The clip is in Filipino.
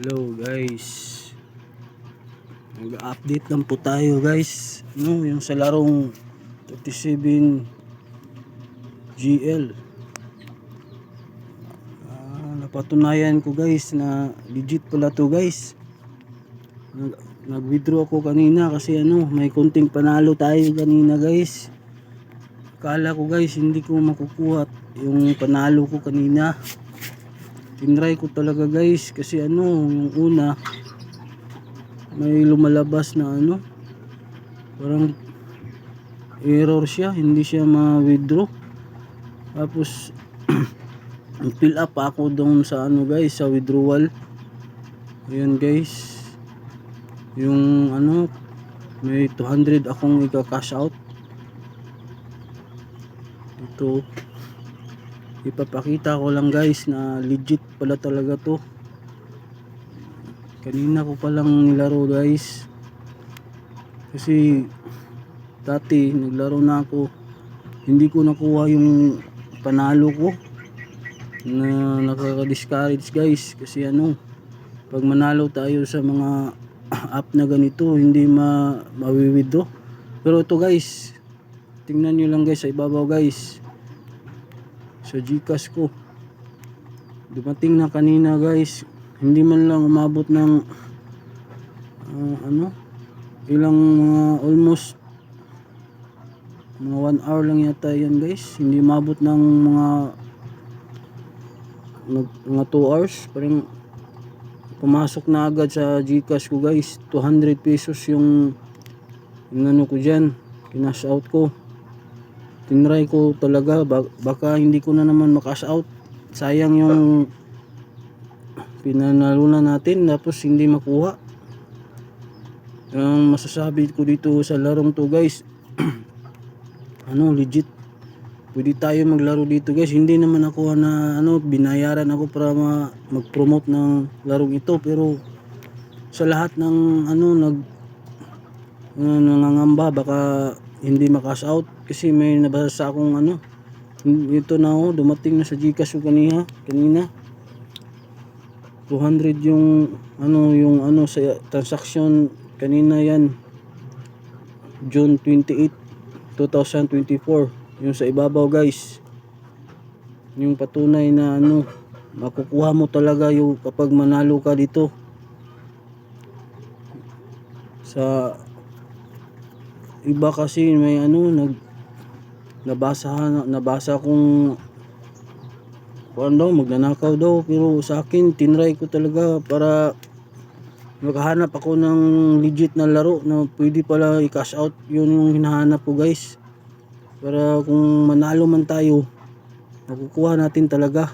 Hello guys, mag-update lang po tayo guys, yung sa larong 37 GL. Napatunayan ko guys na legit pala to guys. Nag-withdraw ako kanina kasi may konting panalo tayo kanina guys. Akala ko guys hindi ko makukuha yung panalo ko kanina. Tinry ko talaga guys kasi yung una may lumalabas na parang error siya, hindi siya ma-withdraw. Tapos fill up ako doon sa guys, sa withdrawal. Ayun guys, yung may 200 akong ika-cash out. Ito ipapakita ko lang guys na legit pala talaga to. Kanina ko palang nilaro guys kasi dati naglaro na ako, hindi ko nakuha yung panalo ko na nakaka-discourage guys kasi pag manalo tayo sa mga app na ganito hindi ma-withdraw. Pero ito guys, tingnan nyo lang guys sa ibabaw guys, sa Gcash ko dumating na kanina guys, hindi man lang umabot ng ilang almost mga 1 hour lang yata yan guys, hindi umabot ng mga 2 hours parang pumasok na agad sa Gcash ko guys. 200 pesos yung ko dyan, kinash out ko. Tinry ko talaga, baka hindi ko na naman makash out, sayang yung pinanalunan natin tapos hindi makuha. Ang masasabi ko dito sa larong to guys, legit pwede tayo maglaro dito guys. Hindi naman ako na binayaran ako para mag-promote ng larong ito, pero sa lahat ng nangangamba baka hindi makash out kasi may nabasa akong ito na dumating na sa Gcash ko kanina 200 yung sa transaction kanina yan, June 28, 2024. Yung sa ibabaw guys, yung patunay na makukuha mo talaga yung kapag manalo ka dito. Sa iba kasi may nabasa kung magnanakaw daw, pero sa akin tinry ko talaga para nakahanap ako ng legit na laro na pwede pala i-cash out. Yun yung hinahanap ko guys, para kung manalo man tayo makukuha natin talaga.